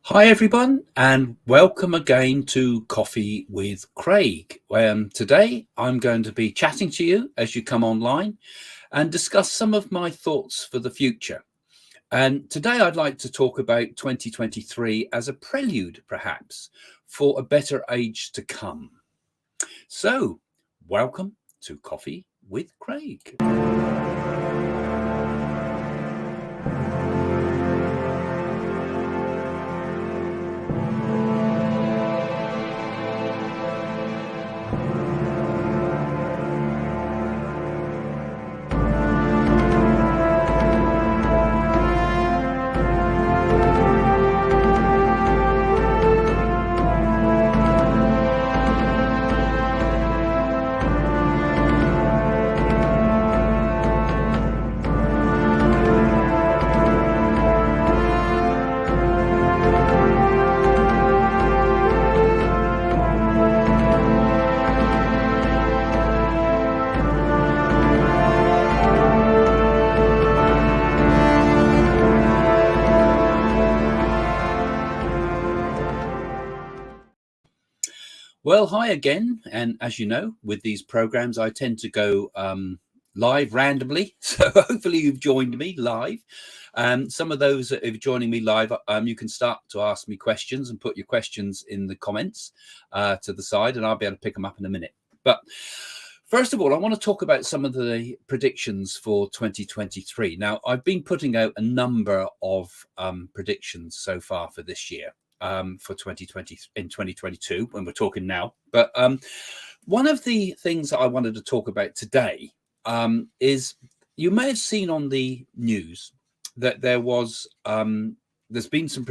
Hi everyone, and welcome again to Coffee with Craig. Today I'm going to be chatting to you as you come online and discuss some of my thoughts for the future. And today I'd like to talk about 2023 as a prelude, perhaps, for a better age to come. So, welcome to Coffee with Craig. Well, hi again. And as you know, with these programs, I tend to go live randomly. So hopefully you've joined me live. Some of those that are joining me live, you can start to ask me questions and put your questions in the comments to the side, and I'll be able to pick them up in a minute. But first of all, I want to talk about some of the predictions for 2023. Now, I've been putting out a number of predictions so far for this year. For 2020 in 2022 when we're talking now. But one of the things that I wanted to talk about today is you may have seen on the news that there was there's been some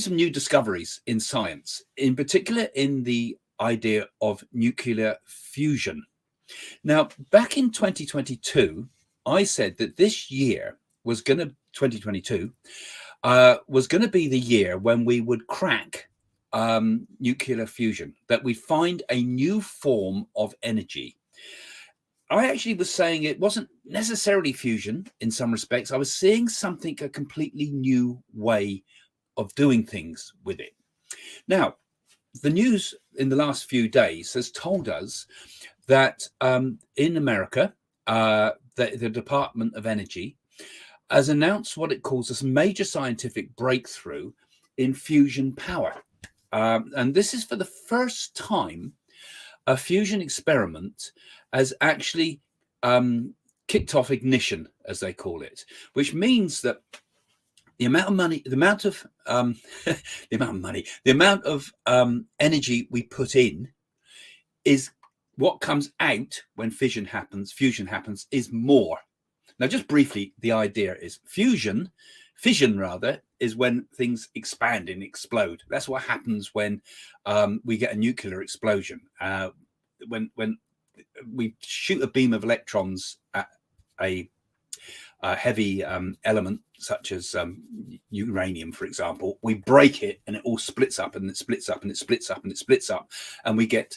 new discoveries in science, in particular in the idea of nuclear fusion. Now, back in 2022, I said that this year was going to 2022 was going to be the year when we would crack nuclear fusion, that we find a new form of energy. I actually was saying it wasn't necessarily fusion in some respects. I was seeing something, a completely new way of doing things with it. Now, the news in the last few days has told us that in America, the Department of Energy has announced what it calls this major scientific breakthrough in fusion power. And this is for the first time a fusion experiment has actually kicked off ignition, as they call it, which means that the amount of money, the amount of energy we put in is what comes out when fusion happens is more. Now, just briefly, the idea is fission is when things expand and explode. That's what happens when we get a nuclear explosion. When we shoot a beam of electrons at a heavy element such as uranium, for example, we break it and it all splits up and it splits up and it splits up and it splits up, and we get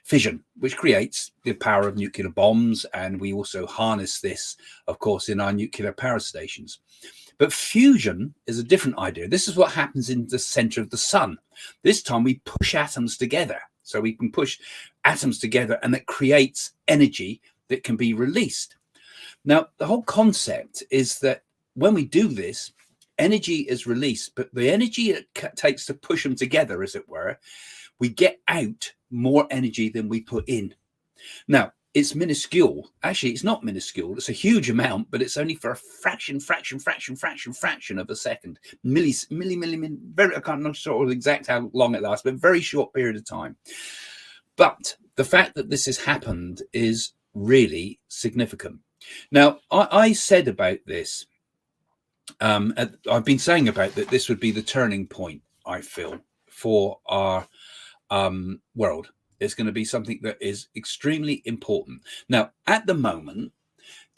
fission, which creates the power of nuclear bombs. And we also harness this, of course, in our nuclear power stations. But fusion is a different idea. This is what happens in the center of the sun. This time we push atoms together. So we can push atoms together and that creates energy that can be released. Now, the whole concept is that when we do this, energy is released, but the energy it takes to push them together, as it were, we get out more energy than we put in. Now, it's minuscule. Actually, it's not minuscule. It's a huge amount, but it's only for a fraction of a second. I'm not sure exact how long it lasts, but a very short period of time. But the fact that this has happened is really significant. Now, I said about this, I've been saying about that this would be the turning point, I feel, for our world. It's going to be something that is extremely important. Now, at the moment,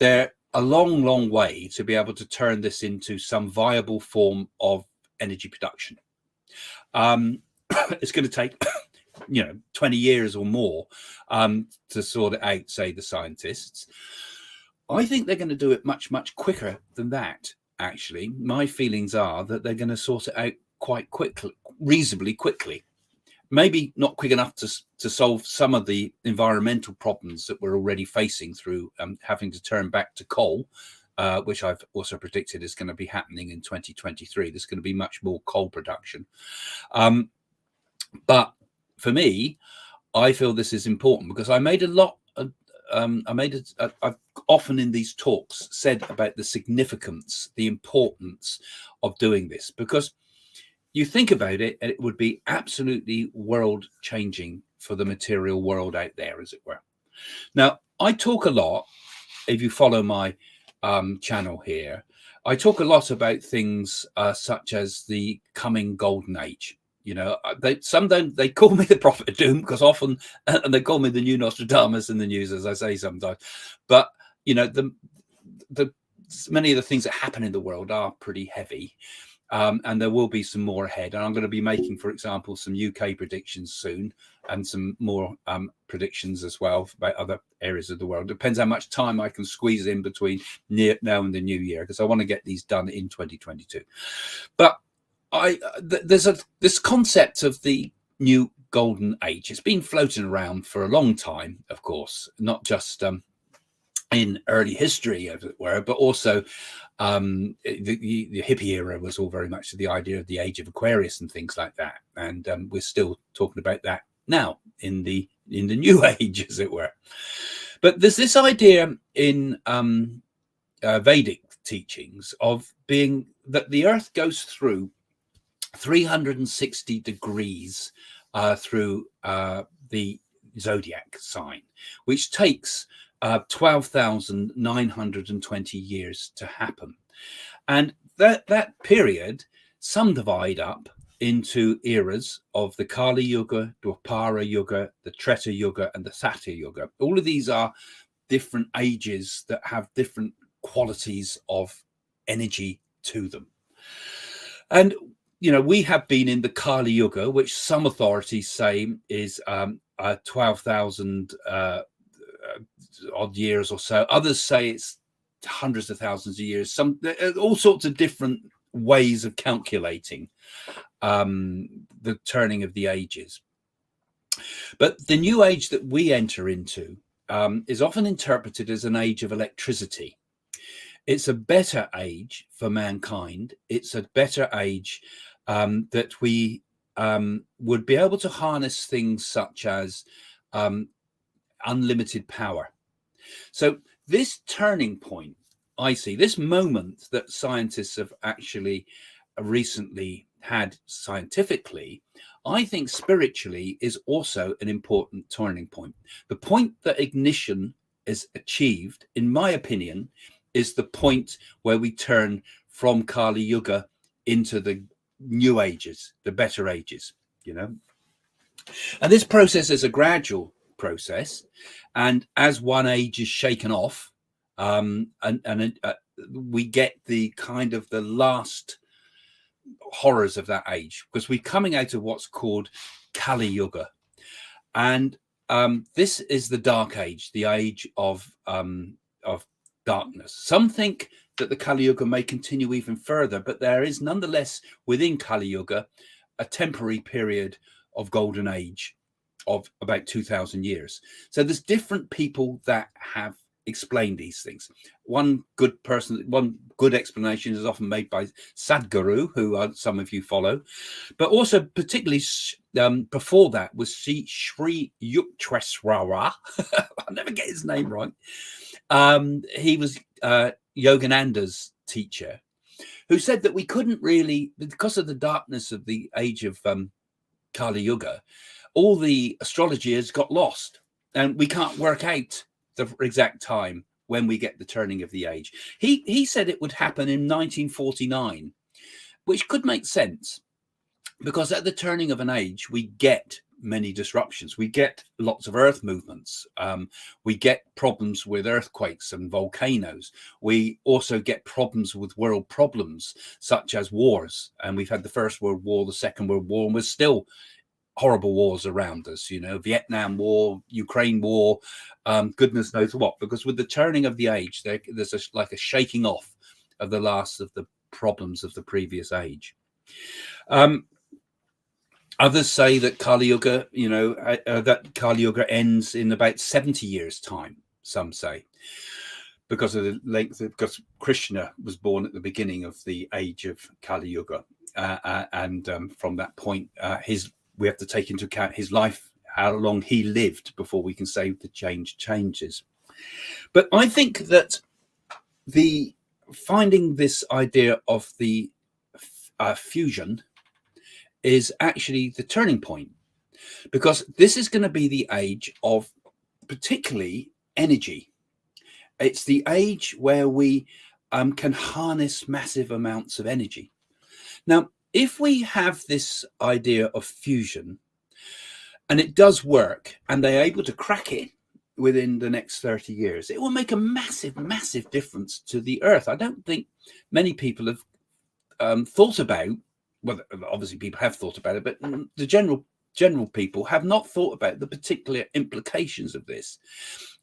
they're a long way to be able to turn this into some viable form of energy production. It's going to take 20 years or more to sort it out, say the scientists. I think they're going to do it much, much quicker than that. Actually, my feelings are that they're going to sort it out quite quickly, reasonably quickly. Maybe not quick enough to solve some of the environmental problems that we're already facing through having to turn back to coal, which I've also predicted is going to be happening in 2023. There's going to be much more coal production. But for me, I feel this is important because I made a lot of, I've often in these talks said about the significance, the importance of doing this, because you think about it, and it would be absolutely world changing for the material world out there, as it were. Now, I talk a lot, if you follow my channel here, I talk a lot about things such as the coming golden age. You know, they call me the prophet of doom because often, and they call me the new Nostradamus in the news, as I say sometimes. But you know, the many of the things that happen in the world are pretty heavy. And there will be some more ahead. And I'm going to be making, for example, some UK predictions soon and some more predictions as well about other areas of the world. Depends how much time I can squeeze in between now and the new year, because I want to get these done in 2022. But there's this concept of the new golden age. It's been floating around for a long time, of course, not just in early history, as it were, but also the hippie era was all very much the idea of the age of Aquarius and things like that. And we're still talking about that now in the new age, as it were. But there's this idea in Vedic teachings of being that the earth goes through 360 degrees through the zodiac sign, which takes 12,920 years to happen. And that period, some divide up into eras of the Kali Yuga, Dwapara Yuga, the Treta Yuga, and the Satya Yuga. All of these are different ages that have different qualities of energy to them. And, you know, we have been in the Kali Yuga, which some authorities say is 12,000 odd years or so. Others say it's hundreds of thousands of years. Some all sorts of different ways of calculating the turning of the ages. But the new age that we enter into is often interpreted as an age of electricity. It's a better age for mankind. It's a better age that we would be able to harness things such as unlimited power. So this turning point, I see, this moment that scientists have actually recently had scientifically, I think spiritually is also an important turning point. The point that ignition is achieved, in my opinion, is the point where we turn from Kali Yuga into the new ages, the better ages, you know. And this process is a gradual process, and as one age is shaken off, we get the kind of the last horrors of that age, because we're coming out of what's called Kali Yuga, and this is the dark age, the age of darkness. Some think that the Kali Yuga may continue even further, but there is nonetheless within Kali Yuga a temporary period of golden age of about 2,000 years. So there's different people that have explained these things. One good explanation is often made by Sadhguru, who some of you follow, but also particularly before that was Sri Yukteswara. I'll never get his name right. He was Yogananda's teacher, who said that we couldn't really, because of the darkness of the age of Kali Yuga, all the astrology has got lost, and we can't work out the exact time when we get the turning of the age. He said it would happen in 1949, which could make sense, because at the turning of an age, we get many disruptions. We get lots of earth movements. We get problems with earthquakes and volcanoes. We also get problems with world problems, such as wars. And we've had the First World War, the Second World War, and we're still horrible wars around us, you know, Vietnam War, Ukraine War, goodness knows what, because with the turning of the age, there's like a shaking off of the last of the problems of the previous age. Others say that Kali Yuga, you know, that Kali Yuga ends in about 70 years' time, some say, because of the length, because Krishna was born at the beginning of the age of Kali Yuga. And from that point, we have to take into account his life, how long he lived before we can say the changes. But I think that finding this idea of the fusion is actually the turning point, because this is going to be the age of particularly energy. It's the age where we can harness massive amounts of energy. Now, if we have this idea of fusion and it does work and they're able to crack it within the next 30 years, it will make a massive, massive difference to the Earth. I don't think many people have thought about, well, obviously people have thought about it, but the general people have not thought about the particular implications of this.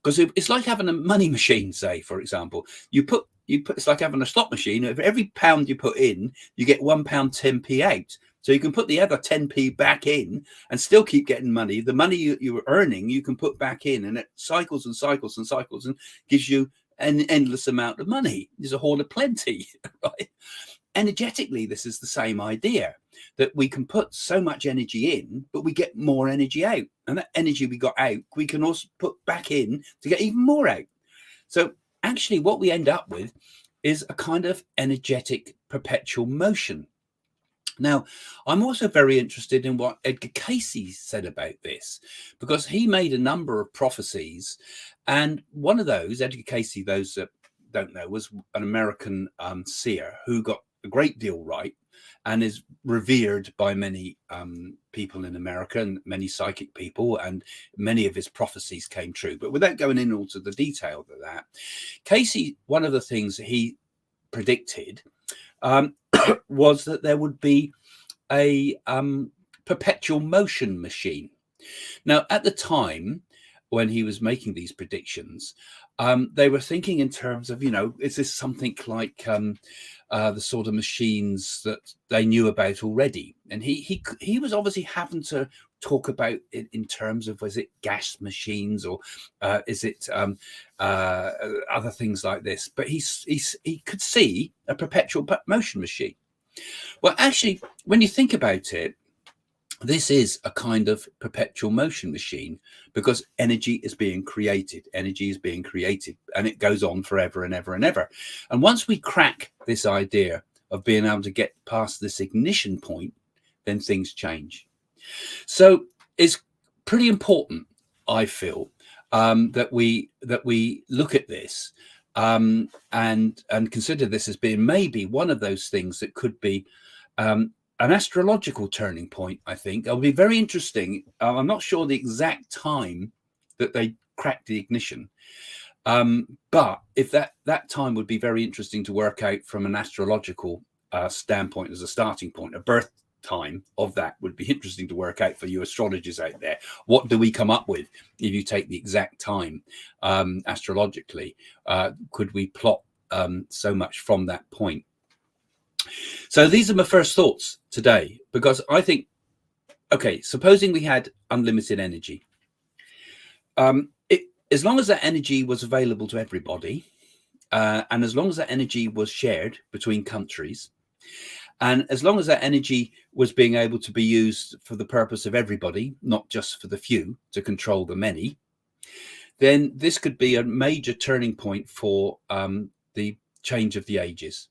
Because it's like having a money machine, say, for example. It's like having a slot machine. For every pound you put in, you get £1 10p out. So you can put the other 10p back in and still keep getting money. The money you were earning, you can put back in, and it cycles and cycles and cycles and gives you an endless amount of money. There's a horn of plenty, right? Energetically, this is the same idea, that we can put so much energy in, but we get more energy out. And that energy we got out, we can also put back in to get even more out. So actually what we end up with is a kind of energetic perpetual motion. Now, I'm also very interested in what Edgar Cayce said about this, because he made a number of prophecies. And one of those, Edgar Cayce, those that don't know, was an American seer who got a great deal right and is revered by many people in America and many psychic people, and many of his prophecies came true. But without going into the detail of that, Cayce, one of the things he predicted was that there would be a perpetual motion machine. Now, at the time when he was making these predictions, they were thinking in terms of, you know, is this something like the sort of machines that they knew about already? And he was obviously having to talk about it in terms of, was it gas machines, or is it other things like this? But he could see a perpetual motion machine. Well, actually, when you think about it, this is a kind of perpetual motion machine, because energy is being created, and it goes on forever and ever and ever. And once we crack this idea of being able to get past this ignition point, then things change. So it's pretty important, I feel, that we look at this and consider this as being maybe one of those things that could be an astrological turning point. I think it'll be very interesting. I'm not sure the exact time that they cracked the ignition, but if that time would be very interesting to work out from an astrological standpoint as a starting point. A birth time of that would be interesting to work out for you astrologers out there. What do we come up with if you take the exact time astrologically? Could we plot so much from that point? So these are my first thoughts today, because I think, okay, supposing we had unlimited energy, as long as that energy was available to everybody, and as long as that energy was shared between countries, and as long as that energy was being able to be used for the purpose of everybody, not just for the few to control the many, then this could be a major turning point for the change of the ages.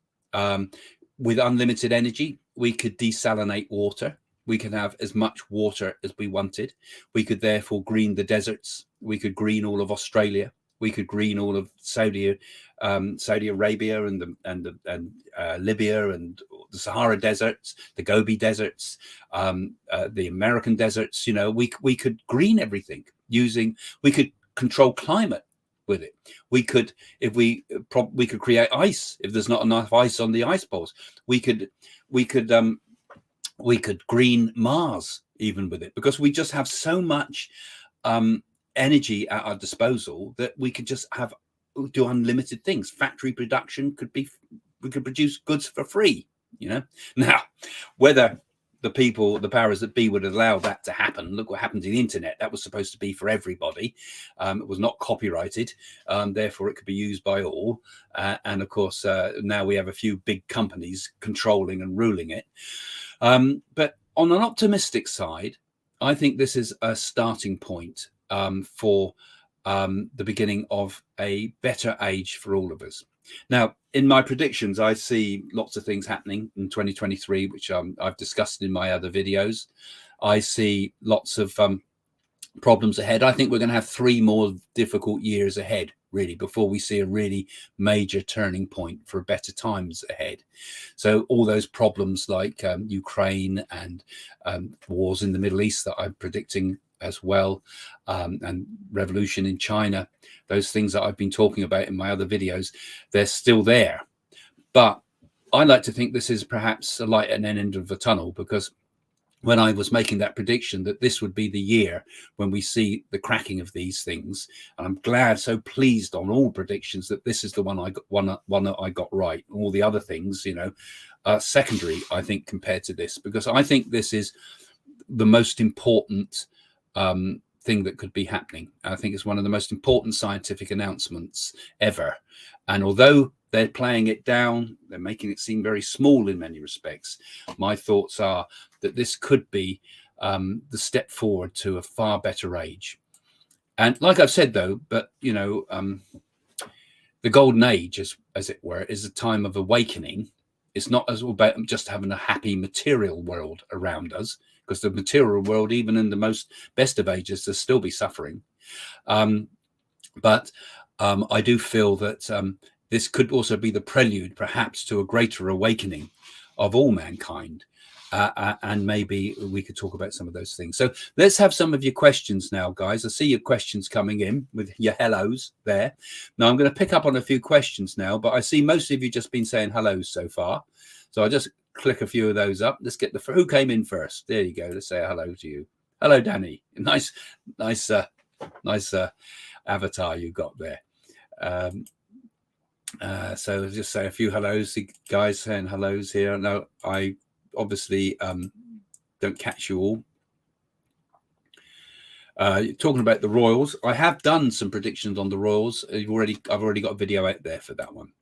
With unlimited energy, we could desalinate water. We could have as much water as we wanted. We could therefore green the deserts. We could green all of Australia. We could green all of Saudi Arabia and Libya and the Sahara deserts, the Gobi deserts, the American deserts. You know, we could green everything we could control climate with it. We could, if we could create ice if there's not enough ice on the ice poles. We could green Mars even with it, because we just have so much energy at our disposal that we could just do unlimited things. Factory production we could produce goods for free, you know. Now, whether the powers that be would allow that to happen, look what happened to the internet. That was supposed to be for everybody. It was not copyrighted, therefore it could be used by all. And of course, now we have a few big companies controlling and ruling it. But on an optimistic side, I think this is a starting point for the beginning of a better age for all of us. Now, in my predictions, I see lots of things happening in 2023, which I've discussed in my other videos. I see lots of problems ahead. I think we're going to have 3 more difficult years ahead, really, before we see a really major turning point for better times ahead. So all those problems like Ukraine and wars in the Middle East that I'm predicting as well, and revolution in China, those things that I've been talking about in my other videos, they're still there. But I like to think this is perhaps a light at the end of the tunnel, because when I was making that prediction that this would be the year when we see the cracking of these things, and I'm glad, so pleased on all predictions that this is the one that I got right. All the other things, you know, secondary, I think, compared to this, because I think this is the most important thing that could be happening. I think it's one of the most important scientific announcements ever. And although they're playing it down, they're making it seem very small in many respects, my thoughts are that this could be the step forward to a far better age. And like I've said, though, but, you know, the golden age, as it were, is a time of awakening. It's not as about just having a happy material world around us, because the material world, even in the best of ages, there'll still be suffering. But I do feel that this could also be the prelude, perhaps, to a greater awakening of all mankind. And maybe we could talk about some of those things. So let's have some of your questions now, guys. I see your questions coming in with your hellos there. Now I'm going to pick up on a few questions now, but I see most of you just been saying hellos so far. So I'll just click a few of those up. Let's get who came in first. There you go. Let's say hello to you. Hello, Danny. Nice avatar you got there. So just say a few hellos. The guys saying hellos here. No, I obviously don't catch you all. Talking about the Royals, I have done some predictions on the Royals. I've already got a video out there for that one.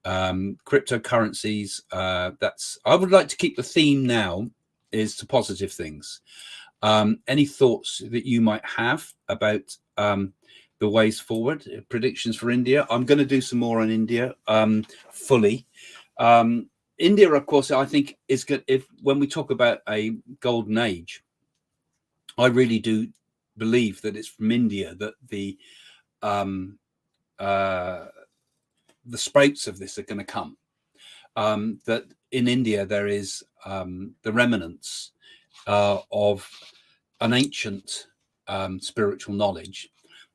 Cryptocurrencies, I would like to keep the theme now is to positive things. Any thoughts that you might have about the ways forward? Predictions for India. I'm going to do some more on India fully. India, of course, I think is good. When we talk about a golden age, I really do believe that it's from India that the sprouts of this are going to come. That in India there is the remnants of an ancient spiritual knowledge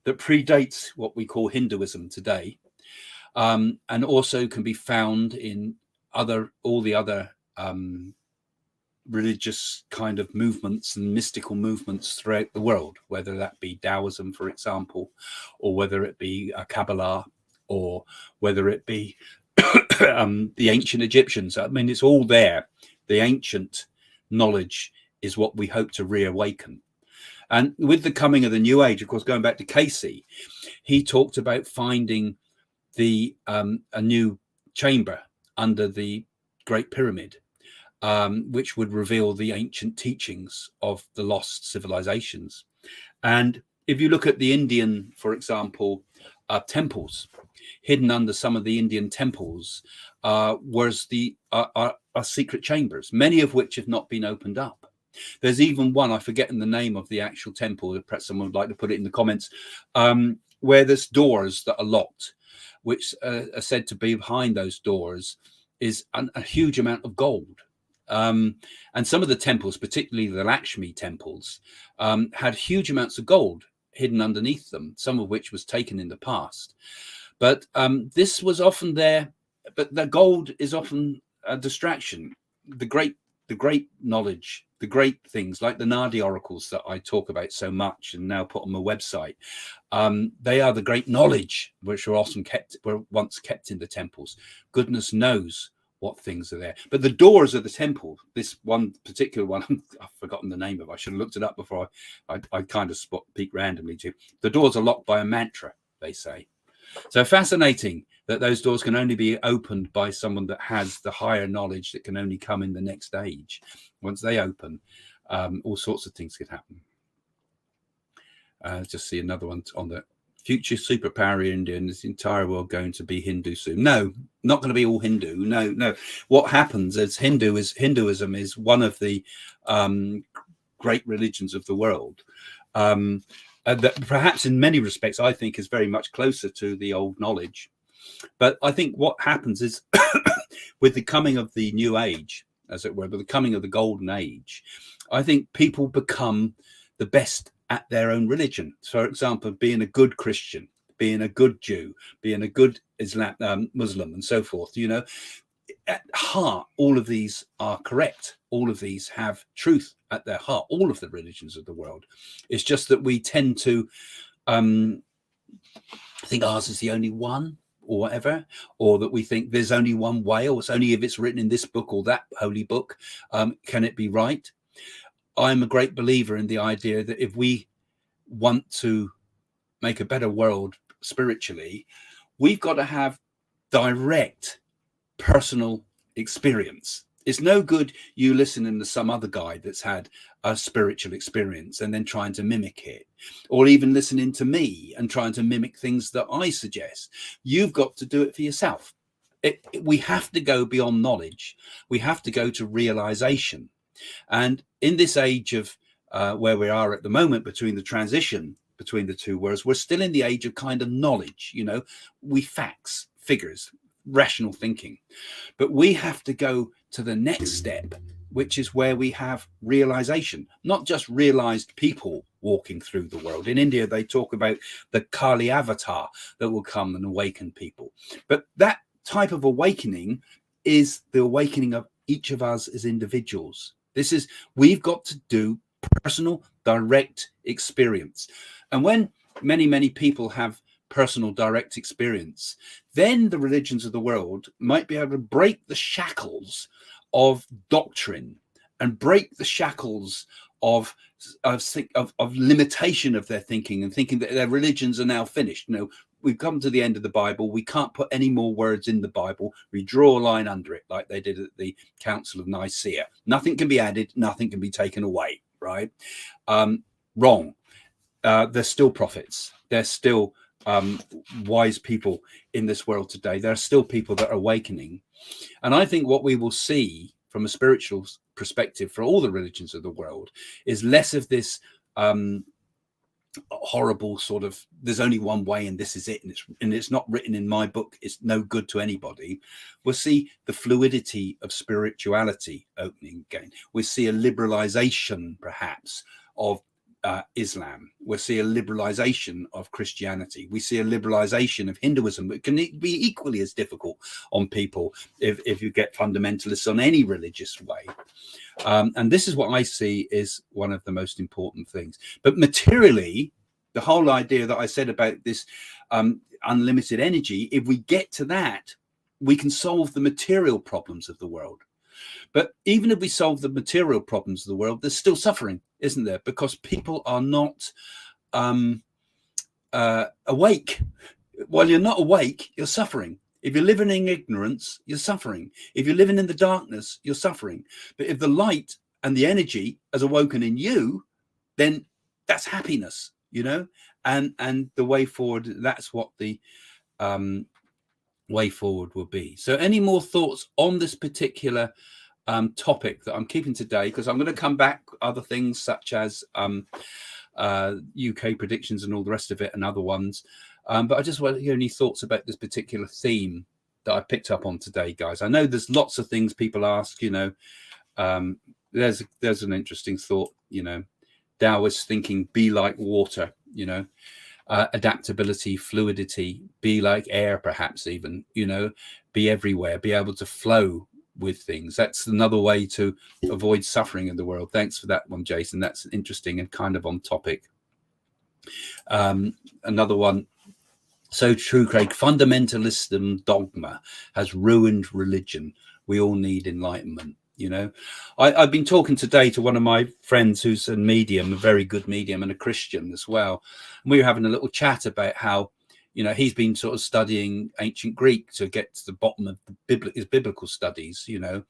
that predates what we call Hinduism today, and also can be found in all the other religious kind of movements and mystical movements throughout the world, whether that be Taoism, for example, or whether it be Kabbalah, or whether it be the ancient Egyptians. I mean, it's all there. The ancient knowledge is what we hope to reawaken. And with the coming of the New Age, of course, going back to Casey, he talked about finding a new chamber under the Great Pyramid, which would reveal the ancient teachings of the lost civilizations. And if you look at the Indian, for example, temples, hidden under some of the Indian temples are secret chambers, many of which have not been opened up. There's even one, I've forgotten the name of the actual temple, perhaps someone would like to put it in the comments, where there's doors that are locked, which are said to be behind those doors is a huge amount of gold. And some of the temples, particularly the Lakshmi temples, had huge amounts of gold hidden underneath them, some of which was taken in the past. But this was often there, but the gold is often a distraction. The great knowledge the great things like the NAADI oracles that I talk about so much and now put on my website, they are the great knowledge which were once kept in the temples. Goodness knows what things are there. But the doors of the temple, this one particular one, I've forgotten the name of it. I should have looked it up before I kind of peek randomly to. The doors are locked by a mantra, they say. So fascinating that those doors can only be opened by someone that has the higher knowledge that can only come in the next age. Once they open, all sorts of things could happen. Just see another one on the future superpower India and this entire world going to be Hindu soon. No, not going to be all Hindu. No. What happens is Hinduism is one of the great religions of the world. That perhaps in many respects, I think is very much closer to the old knowledge. But I think what happens is with the coming of the new age, as it were, with the coming of the golden age, I think people become the best at their own religion. So, for example, being a good Christian, being a good Jew, being a good Muslim and so forth, you know, at heart, all of these are correct. All of these have truth at their heart, all of the religions of the world. It's just that we tend to think ours is the only one or whatever, or that we think there's only one way, or it's only if it's written in this book or that holy book, can it be right? I'm a great believer in the idea that if we want to make a better world spiritually, we've got to have direct personal experience. It's no good you listening to some other guy that's had a spiritual experience and then trying to mimic it, or even listening to me and trying to mimic things that I suggest. You've got to do it for yourself. We have to go beyond knowledge. We have to go to realization. And in this age of where we are at the moment, between the transition between the two worlds, we're still in the age of kind of knowledge, you know, facts, figures, rational thinking. But we have to go to the next step, which is where we have realization, not just realized people walking through the world. In India, they talk about the Kali avatar that will come and awaken people. But that type of awakening is the awakening of each of us as individuals. We've got to do personal, direct experience. And when many people have personal, direct experience, then the religions of the world might be able to break the shackles of doctrine and break the shackles of limitation of their thinking and thinking that their religions are now finished. You know, we've come to the end of the Bible. We can't put any more words in the Bible. We draw a line under it like they did at the Council of Nicaea. Nothing can be added. Nothing can be taken away. Right? Wrong. There's still prophets. There's still wise people in this world today. There are still people that are awakening. And I think what we will see from a spiritual perspective for all the religions of the world is less of this horrible sort of there's only one way and this is it, and it's not written in my book, it's no good to anybody. We'll see the fluidity of spirituality opening again. We see a liberalization perhaps of Islam. We'll see a liberalization of Christianity. We see a liberalization of Hinduism. It can be equally as difficult on people if you get fundamentalists on any religious way. And this is what I see is one of the most important things. But materially, the whole idea that I said about this unlimited energy, if we get to that, we can solve the material problems of the world. But even if we solve the material problems of the world, there's still suffering, isn't there? Because people are not awake. While you're not awake, you're suffering. If you're living in ignorance, you're suffering. If you're living in the darkness, you're suffering. But if the light and the energy has awoken in you, then that's happiness, you know? And the way forward, that's what the way forward will be. So any more thoughts on this particular topic that I'm keeping today, because I'm going to come back other things such as UK predictions and all the rest of it and other ones. But I just want to hear any thoughts about this particular theme that I picked up on today, guys. I know there's lots of things people ask, you know. There's an interesting thought, you know, Taoist thinking, be like water, you know, adaptability, fluidity, be like air, perhaps even, you know, be everywhere, be able to flow with things. That's another way to avoid suffering in the world. Thanks for that one, Jason. That's interesting and kind of on topic. Another one. So true, Craig. Fundamentalism dogma has ruined religion. We all need enlightenment. I've been talking today to one of my friends who's a medium, a very good medium, and a Christian as well. And we were having a little chat about how, he's been sort of studying ancient Greek to get to the bottom of his biblical studies, and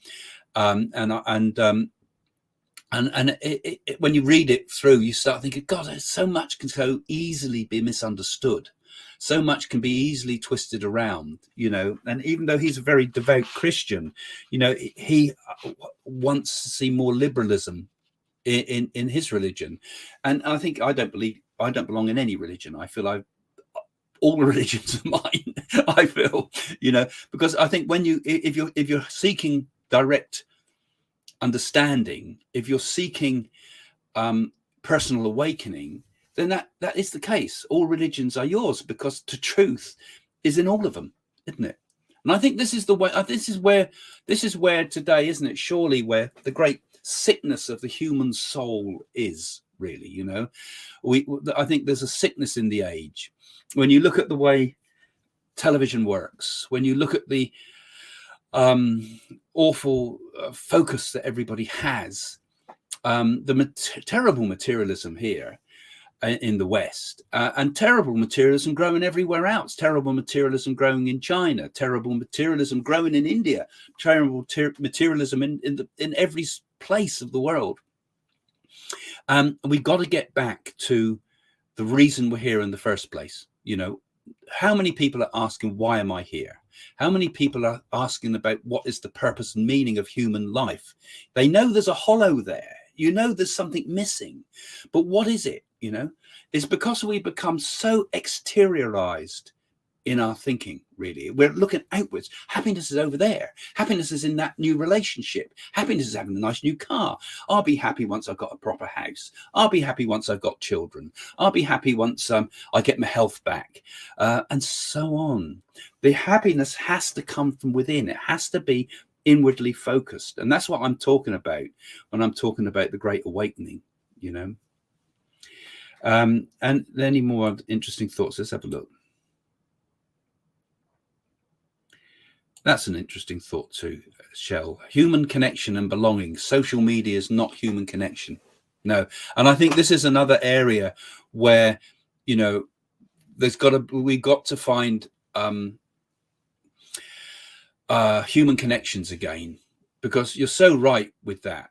when you read it through, you start thinking, God, there's so much can so easily be misunderstood. So much can be easily twisted around, and even though he's a very devout Christian, he wants to see more liberalism in his religion. And I think I don't belong in any religion. I feel all religions are mine. I feel, because I think if you're seeking direct understanding, if you're seeking personal awakening, then that is the case. All religions are yours, because the truth is in all of them, isn't it? And I think this is the way. This is where today, isn't it? Surely where the great sickness of the human soul is, really. I think there's a sickness in the age. When you look at the way television works, when you look at the awful focus that everybody has, terrible materialism here in the West, and terrible materialism growing everywhere else. Terrible materialism growing in China, terrible materialism growing in India, terrible materialism in every place of the world. We've got to get back to the reason we're here in the first place. How many people are asking, why am I here? How many people are asking about what is the purpose and meaning of human life? They know there's a hollow there. There's something missing. But what is it? It's because we become so exteriorized in our thinking, really. We're looking outwards. Happiness is over there. Happiness is in that new relationship. Happiness is having a nice new car. I'll be happy once I've got a proper house. I'll be happy once I've got children. I'll be happy once I get my health back, and so on. The happiness has to come from within. It has to be inwardly focused. And that's what I'm talking about when I'm talking about the Great Awakening, and any more interesting thoughts? Let's have a look. That's an interesting thought too, Shell. Human connection and belonging. Social media is not human connection. No. And I think this is another area where, we've got to find human connections again, because you're so right with that.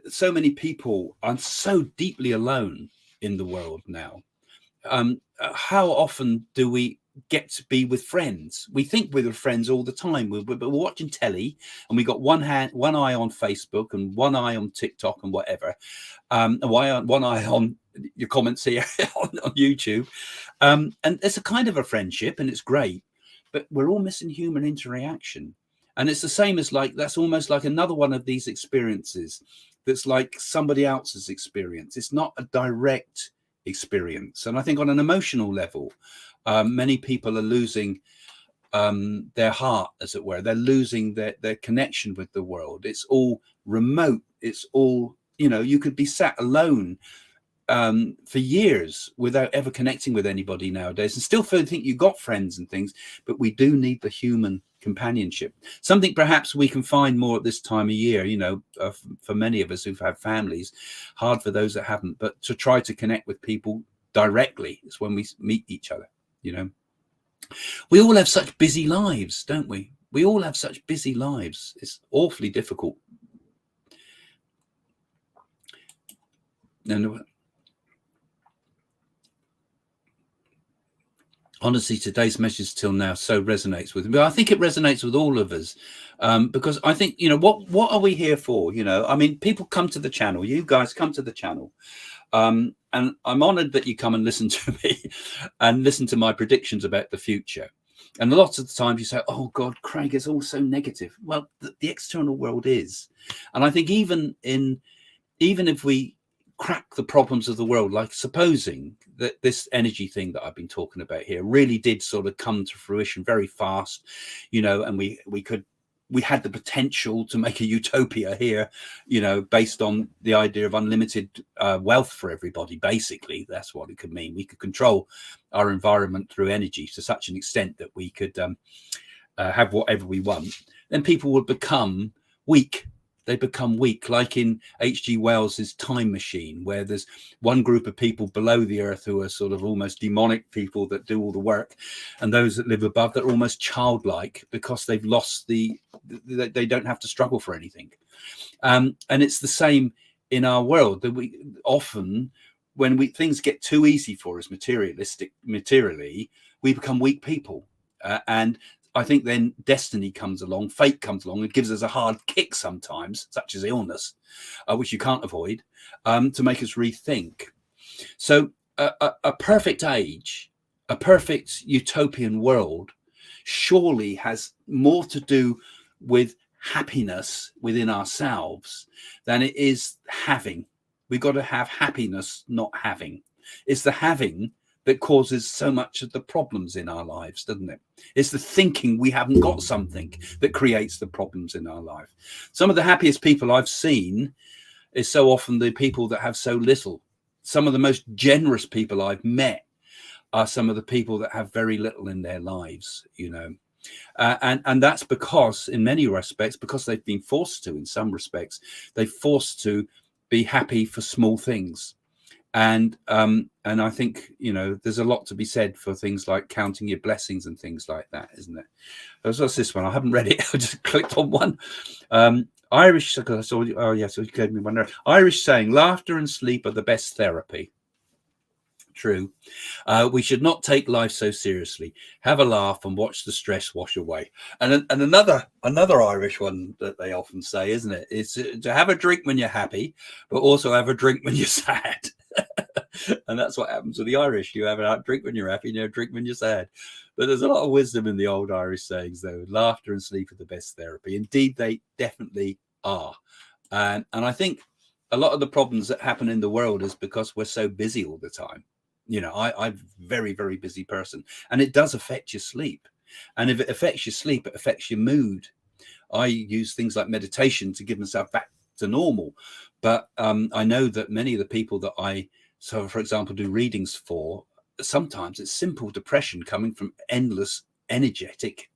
So many people are so deeply alone in the world now. How often do we get to be with friends? We think we're with friends all the time. We're watching telly, and we got one eye on Facebook and one eye on TikTok and whatever, and one eye on your comments here on YouTube, and it's a kind of a friendship, and it's great, but we're all missing human interaction. And it's the same as that's almost like another one of these experiences that's like somebody else's experience. It's not a direct experience. And I think on an emotional level, many people are losing their heart, as it were. They're losing their connection with the world. It's all remote. It's all, you could be sat alone for years without ever connecting with anybody nowadays, and still think you got friends and things, but we do need the human companionship. Something perhaps we can find more at this time of year, for many of us who've had families, hard for those that haven't, but to try to connect with people directly is when we meet each other. We all have such busy lives, don't we? We all have such busy lives. It's awfully difficult. And honestly, today's message till now so resonates with me. I think it resonates with all of us, because I think, what are we here for? People come to the channel. You guys come to the channel. And I'm honored that you come and listen to me and listen to my predictions about the future. And lots of the times you say, oh God, Craig, it's all so negative. Well, the external world is. And I think even if we crack the problems of the world, like supposing that this energy thing that I've been talking about here really did sort of come to fruition very fast, and we could we had the potential to make a utopia here, you know, based on the idea of unlimited wealth for everybody. Basically, that's what it could mean. We could control our environment through energy to such an extent that we could have whatever we want. Then people would become weak. They become weak, like in H.G. Wells's Time Machine, where there's one group of people below the earth who are sort of almost demonic people that do all the work, and those that live above that are almost childlike because they've lost they don't have to struggle for anything. And it's the same in our world, that we often, when things get too easy for us materially, we become weak people. And I think then destiny comes along, fate comes along and gives us a hard kick sometimes, such as illness, which you can't avoid, to make us rethink. So a perfect age, a perfect utopian world surely has more to do with happiness within ourselves than it is having. We've got to have happiness, not having. It's the having that causes so much of the problems in our lives, doesn't it? It's the thinking we haven't got something that creates the problems in our life. Some of the happiest people I've seen is so often the people that have so little. Some of the most generous people I've met are some of the people that have very little in their lives, you know. And that's because, in many respects, because they've been forced to, in some respects, they're forced to be happy for small things. And I think, you know, there's a lot to be said for things like counting your blessings and things like that, isn't it? What's this one? I haven't read it. I just clicked on one. Irish, so you gave me one there. Irish saying, laughter and sleep are the best therapy. True. We should not take life so seriously. Have a laugh and watch the stress wash away. And another Irish one that they often say, isn't it? Is to have a drink when you're happy, but also have a drink when you're sad. And that's what happens with the Irish. You have a drink when you're happy and you have a drink when you're sad. But there's a lot of wisdom in the old Irish sayings, though. Laughter and sleep are the best therapy. Indeed, they definitely are. And I think a lot of the problems that happen in the world is because we're so busy all the time. You know, I'm a very, very busy person, and it does affect your sleep. And if it affects your sleep, it affects your mood. I use things like meditation to give myself back to normal. But I know that many of the people that so for example, do readings for, sometimes it's simple depression coming from endless, energetic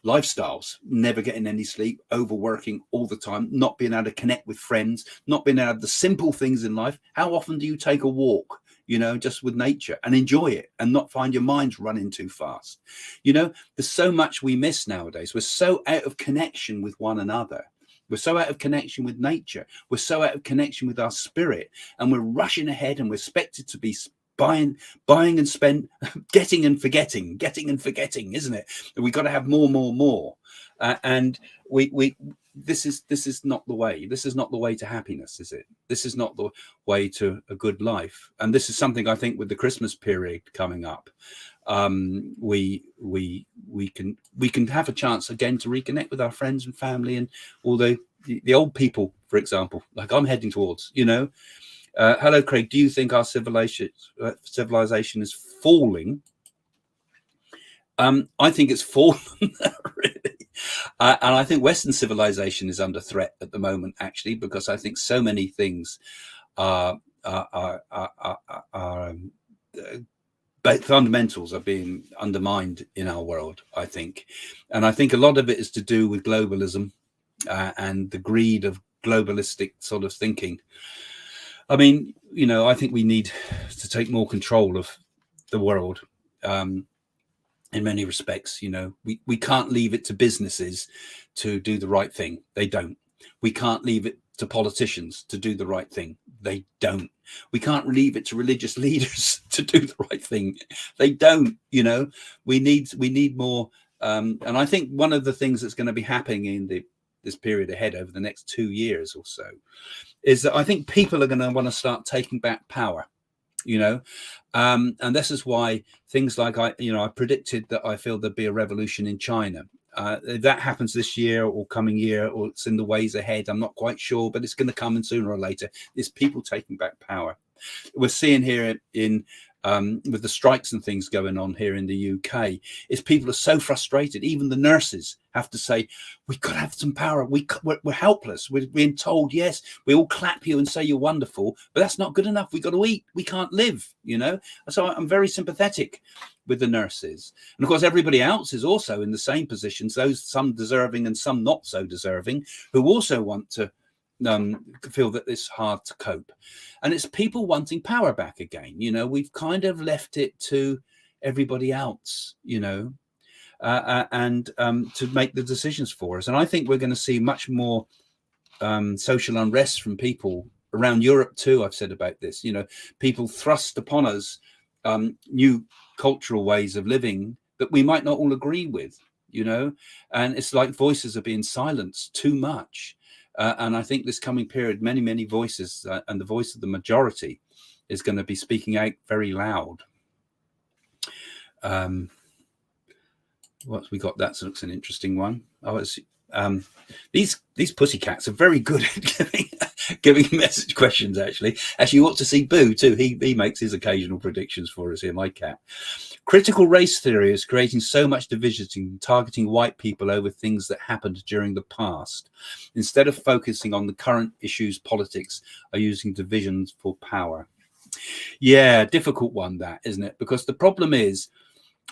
lifestyles, never getting any sleep, overworking all the time, not being able to connect with friends, not being able to have the simple things in life. How often do you take a walk, you know, just with nature and enjoy it and not find your minds running too fast? You know, there's so much we miss nowadays. We're so out of connection with one another. We're so out of connection with nature. We're so out of connection with our spirit, and we're rushing ahead and we're expected to be buying and spend, getting and forgetting, isn't it? We've got to have more. And this is not the way. This is not the way to happiness, is it? This is not the way to a good life. And this is something I think with the Christmas period coming up, we can have a chance again to reconnect with our friends and family, and all the old people, for example, like I'm heading towards, you know. Hello, Craig. Do you think our civilization is falling? I think it's fallen, really. And I think Western civilization is under threat at the moment, actually, because I think so many things but fundamentals are being undermined in our world, I think. And I think a lot of it is to do with globalism and the greed of globalistic sort of thinking. I mean, you know, I think we need to take more control of the world in many respects. You know, we can't leave it to businesses to do the right thing. They don't. We can't leave it to politicians to do the right thing. They don't. We can't leave it to religious leaders to do the right thing. They don't. You know, we need more. And I think one of the things that's going to be happening in this period ahead over the next 2 years or so is that I think people are going to want to start taking back power, you know, and this is why things like I predicted that I feel there'd be a revolution in China. If that happens this year or coming year, or it's in the ways ahead, I'm not quite sure, but it's going to come in sooner or later. It's people taking back power. We're seeing here in with the strikes and things going on here in the UK, is people are so frustrated. Even the nurses have to say, we've got to have some power. We're helpless. We're being told, yes, we all clap you and say you're wonderful, but that's not good enough. We've got to eat. We can't live, you know. So I'm very sympathetic with the nurses. And of course, everybody else is also in the same positions, those some deserving and some not so deserving, who also want to feel that it's hard to cope. And it's people wanting power back again. You know, we've kind of left it to everybody else, you know, and to make the decisions for us. And I think we're going to see much more social unrest from people around Europe too. I've said about this, you know, people thrust upon us new cultural ways of living that we might not all agree with, you know, and it's like voices are being silenced too much. And I think this coming period, many voices and the voice of the majority is going to be speaking out very loud. What we got? That looks an interesting one. Oh, it's these pussycats are very good at giving message questions. Actually, you ought to see Boo too. He makes his occasional predictions for us here. My cat. Critical race theory is creating so much division, targeting white people over things that happened during the past, instead of focusing on the current issues. Politics are using divisions for power. Yeah, difficult one, that, isn't it? Because the problem is,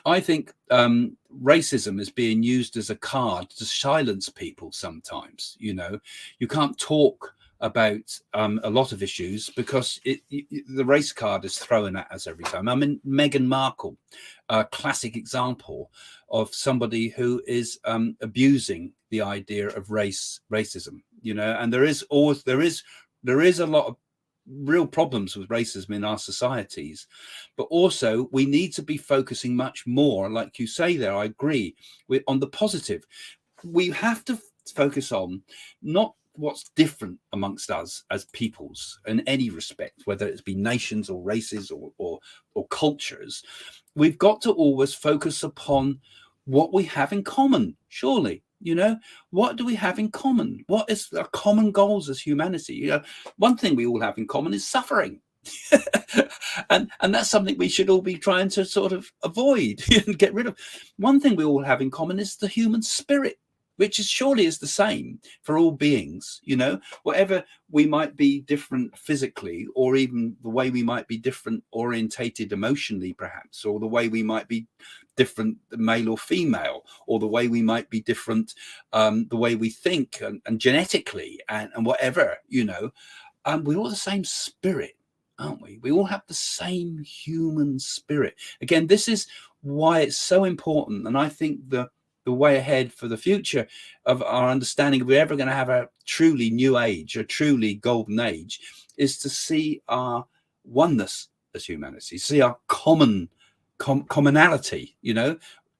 I think racism is being used as a card to silence people sometimes. You know, you can't talk about a lot of issues because the race card is thrown at us every time. I mean, Meghan Markle, a classic example of somebody who is abusing the idea of racism, you know, and there is a lot of real problems with racism in our societies, but also we need to be focusing much more, like you say there, I agree, on the positive. We have to focus on not what's different amongst us as peoples in any respect, whether it's be nations or races or cultures. We've got to always focus upon what we have in common, surely. You know, what do we have in common? What is our common goals as humanity? You know, one thing we all have in common is suffering. and that's something we should all be trying to sort of avoid and get rid of. One thing we all have in common is the human spirit, which is surely is the same for all beings. You know, whatever we might be different physically, or even the way we might be different orientated emotionally, perhaps, or the way we might be different male or female, or the way we might be different, the way we think and genetically and whatever, you know, we're all the same spirit, aren't we? We all have the same human spirit. Again, this is why it's so important. And I think the way ahead for the future of our understanding, if we're ever going to have a truly new age, a truly golden age, is to see our oneness as humanity, see our commonality. You know,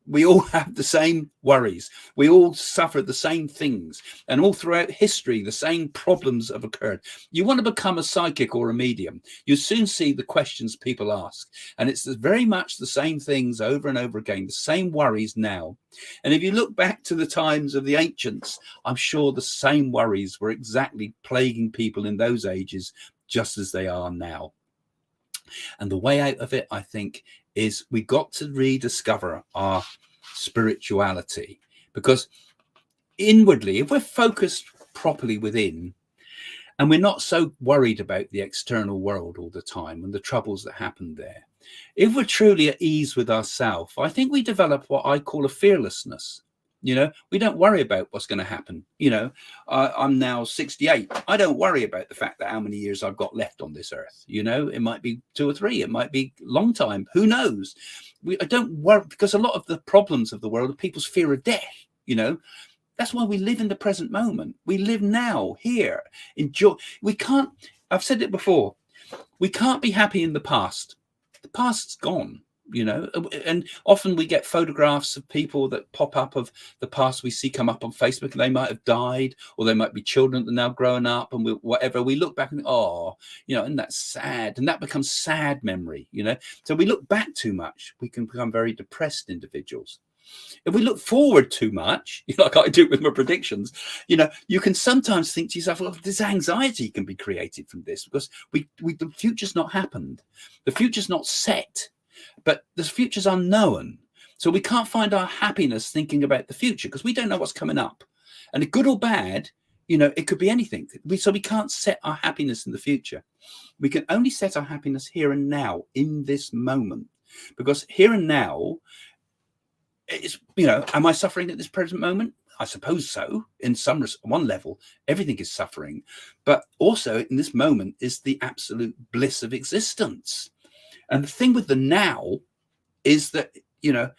we all have the same worries, we all suffer the same things, and all throughout history the same problems have occurred. You want to become a psychic or a medium, you soon see the questions people ask, and it's very much the same things over and over again, the same worries now. And if you look back to the times of the ancients, I'm sure the same worries were exactly plaguing people in those ages just as they are now. And the way out of it, I think, is we got to rediscover our spirituality, because inwardly, if we're focused properly within, and we're not so worried about the external world all the time and the troubles that happen there, if we're truly at ease with ourselves, I think we develop what I call a fearlessness. You know, we don't worry about what's going to happen. You know, I'm now 68. I don't worry about the fact that how many years I've got left on this earth. You know, it might be 2 or 3. It might be a long time. Who knows? I don't worry, because a lot of the problems of the world are people's fear of death. You know, that's why we live in the present moment. We live now, here, enjoy. We can't, I've said it before, we can't be happy in the past. The past's gone. You know, and often we get photographs of people that pop up of the past we see come up on Facebook, and they might have died, or they might be children that are now growing up, and whatever. We look back and oh, you know, and that's sad, and that becomes sad memory. You know, so we look back too much, we can become very depressed individuals. If we look forward too much, like I do with my predictions, you know, you can sometimes think to yourself, well, this anxiety can be created from this, because the future's not happened, the future's not set. But the future's unknown. So we can't find our happiness thinking about the future because we don't know what's coming up. And good or bad, you know, it could be anything. So we can't set our happiness in the future. We can only set our happiness here and now, in this moment, because here and now, it's, you know, am I suffering at this present moment? I suppose so. In one level, everything is suffering, but also in this moment is the absolute bliss of existence. And the thing with the now is that, you know,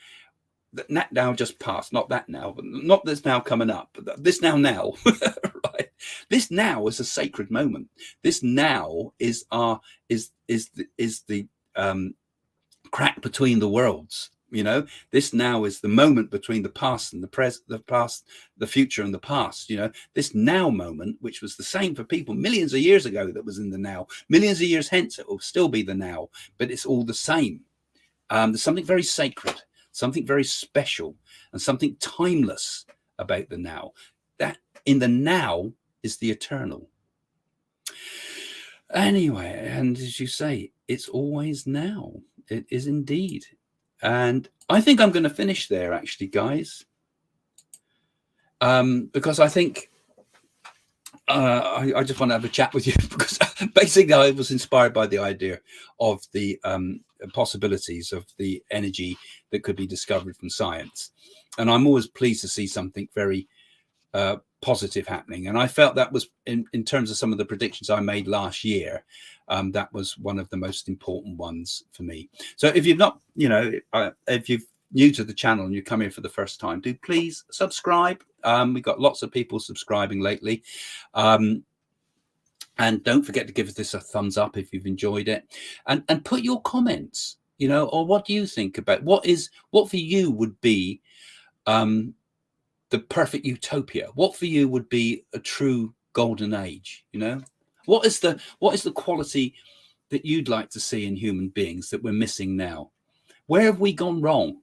that now just passed, not that now, but not this now coming up, but this now, right? This now is a sacred moment. This now is the crack between the worlds. You know, this now is the moment between the past and the present, the future and the past. You know, this now moment, which was the same for people millions of years ago, that was in the now. Millions of years hence, it will still be the now, but it's all the same. There's something very sacred, something very special, and something timeless about the now. That in the now is the eternal. Anyway, and as you say, it's always now. It is indeed. And I think I'm going to finish there, actually, guys, because I think I just want to have a chat with you, because basically I was inspired by the idea of the possibilities of the energy that could be discovered from science. And I'm always pleased to see something very positive happening. And I felt that was in terms of some of the predictions I made last year, that was one of the most important ones for me. So if you've not, you know, if you're new to the channel and you come here for the first time, do please subscribe. We've got lots of people subscribing lately. And don't forget to give this a thumbs up if you've enjoyed it, and put your comments, you know, or what do you think about what for you would be the perfect utopia? What for you would be a true golden age? You know, what is the quality that you'd like to see in human beings that we're missing now? Where have we gone wrong?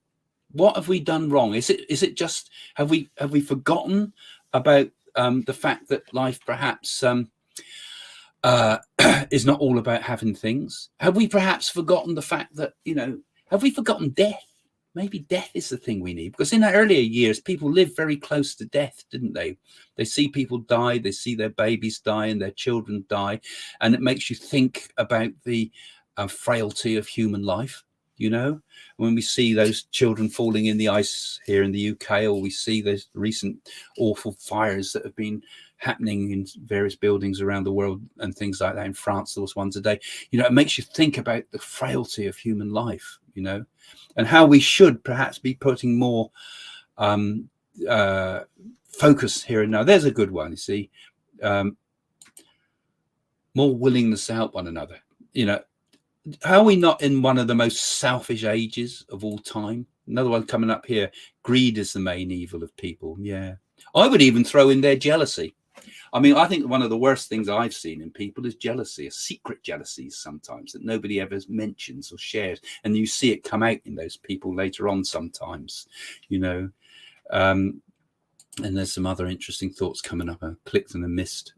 What have we done wrong? Is it just, have we forgotten about the fact that life perhaps is not all about having things? Have we perhaps forgotten the fact that, you know, have we forgotten death? Maybe death is the thing we need, because in the earlier years, people lived very close to death, didn't they? They see people die, they see their babies die and their children die. And it makes you think about the frailty of human life. You know, when we see those children falling in the ice here in the UK, or we see those recent awful fires that have been happening in various buildings around the world and things like that. In France, there was one today. You know, it makes you think about the frailty of human life, you know, and how we should perhaps be putting more focus here and now. There's a good one, you see, more willingness to help one another. You know, how are we not in one of the most selfish ages of all time? Another one coming up here. Greed is the main evil of people. Yeah. I would even throw in there jealousy. I mean, I think one of the worst things I've seen in people is jealousy, a secret jealousy sometimes that nobody ever mentions or shares. And you see it come out in those people later on sometimes, you know. And there's some other interesting thoughts coming up. I clicked and I missed.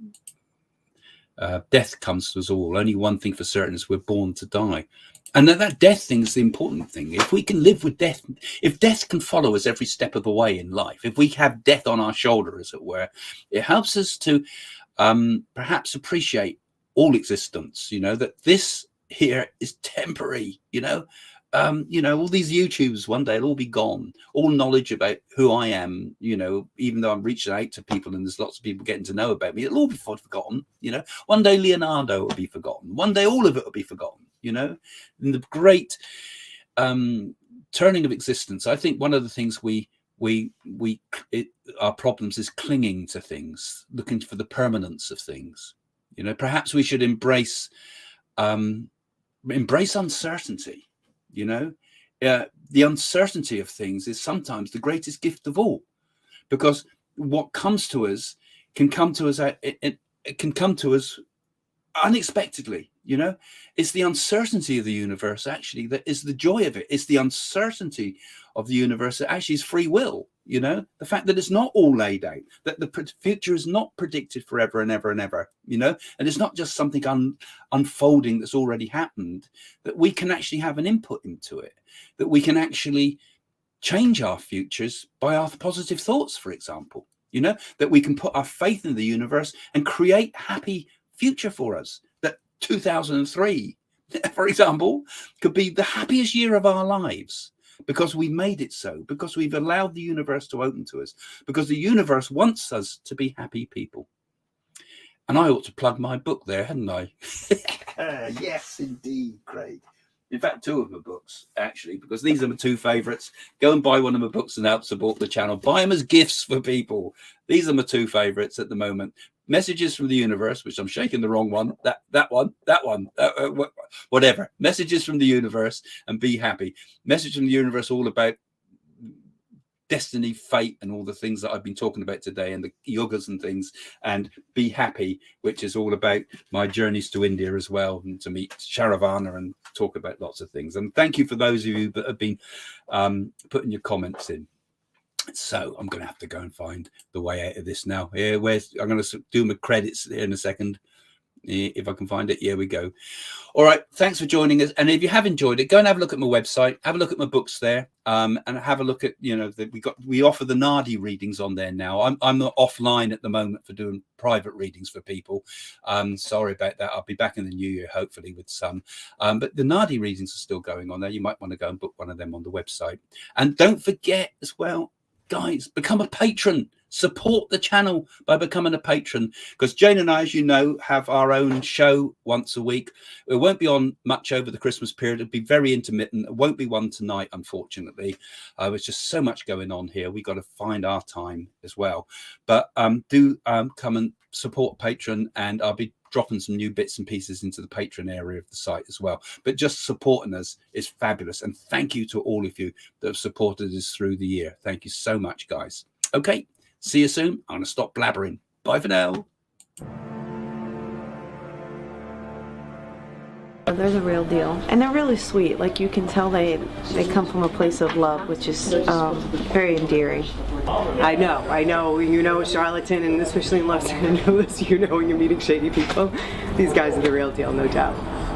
Death comes to us all. Only one thing for certain is we're born to die. And that death thing is the important thing. If we can live with death, if death can follow us every step of the way in life, if we have death on our shoulder, as it were, it helps us to perhaps appreciate all existence, you know, that this here is temporary, you know, all these YouTubes one day will all be gone. All knowledge about who I am, you know, even though I'm reaching out to people and there's lots of people getting to know about me, it'll all be forgotten, you know. One day Leonardo will be forgotten. One day all of it will be forgotten, you know. And the great turning of existence, I think one of the things our problems is clinging to things, looking for the permanence of things. You know, perhaps we should embrace uncertainty. You know, the uncertainty of things is sometimes the greatest gift of all, because what comes to us can come to us. It can come to us unexpectedly. You know, it's the uncertainty of the universe actually that is the joy of it. It's the uncertainty of the universe that actually is free will. You know, the fact that it's not all laid out, that the future is not predicted forever and ever and ever, you know, and it's not just something unfolding that's already happened, that we can actually have an input into it, that we can actually change our futures by our positive thoughts, for example. That we can put our faith in the universe and create happy future for us. That 2003, for example, could be the happiest year of our lives, because we made it so, because we've allowed the universe to open to us, because the universe wants us to be happy people. And I ought to plug my book there, hadn't I? Yes, indeed, Craig. In fact, 2 of my books, actually, because these are my 2 favorites. Go and buy one of my books and help support the channel. Buy them as gifts for people. These are my 2 favorites at the moment. Messages from the Universe, which I'm shaking the wrong one. That one, whatever. Messages from the Universe and Be Happy. Message from the Universe, all about destiny, fate, and all the things that I've been talking about today, and the yogas and things, and Be Happy, which is all about my journeys to India as well, and to meet Sharavana and talk about lots of things. And thank you for those of you that have been putting your comments in. So I'm going to have to go and find the way out of this now. I'm going to do my credits in a second, if I can find it. Here we go. All right, thanks for joining us. And if you have enjoyed it, go and have a look at my website, have a look at my books there, and have a look at, we offer the NAADI readings on there now. I'm not offline at the moment for doing private readings for people. Sorry about that. I'll be back in the new year, hopefully, with some. But the NAADI readings are still going on there. You might want to go and book one of them on the website. And don't forget as well, guys, become a patron. Support the channel by becoming a patron, because Jane and I, as you know, have our own show once a week. It won't be on much over the Christmas period. It'll be very intermittent. It won't be one tonight, unfortunately. There's just so much going on here. We've got to find our time as well. But do come and support Patreon, and I'll be dropping some new bits and pieces into the Patreon area of the site as well. But just supporting us is fabulous. And thank you to all of you that have supported us through the year. Thank you so much, guys. Okay. See you soon. I'm going to stop blabbering. Bye for now. They're the real deal, and they're really sweet. Like, you can tell they come from a place of love, which is very endearing. I know. You know a charlatan, and especially in Los Angeles, when you're meeting shady people. These guys are the real deal, no doubt.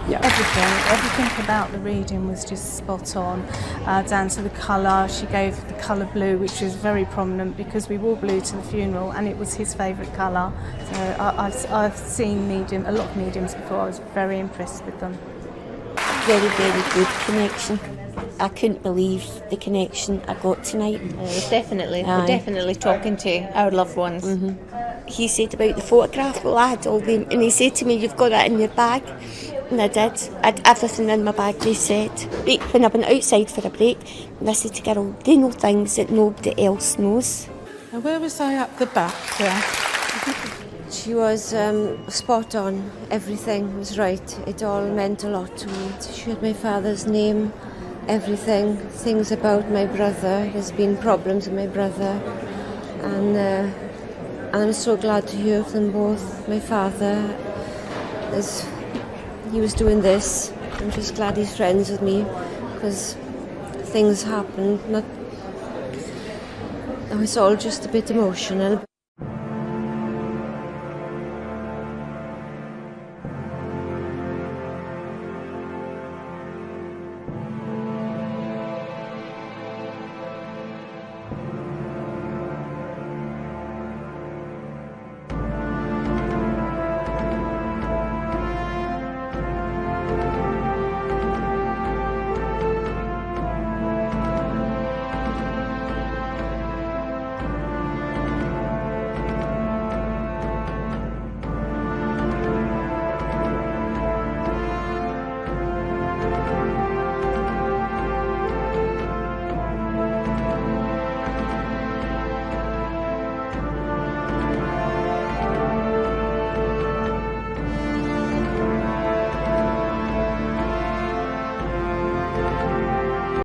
Yeah. Everything about the reading was just spot on, down to the colour. She gave the colour blue, which was very prominent because we wore blue to the funeral, and it was his favourite colour. So I've seen a lot of mediums before. I was very impressed with them. Very, very good connection. I couldn't believe the connection I got tonight. We're definitely talking to our loved ones. Mm-hmm. He said about the photograph, well, I had all them, and he said to me, "You've got that in your bag." And I did. I had everything in my bag, they said. When I went outside for a break, and I said to Carol, they know things that nobody else knows. Now, where was I at the back there? She was spot on. Everything was right. It all meant a lot to me. She had my father's name, everything, things about my brother. There's been problems with my brother. And I'm so glad to hear from both. My father, he was doing this. I'm just glad he's friends with me, because things happened. Now it's all just a bit emotional.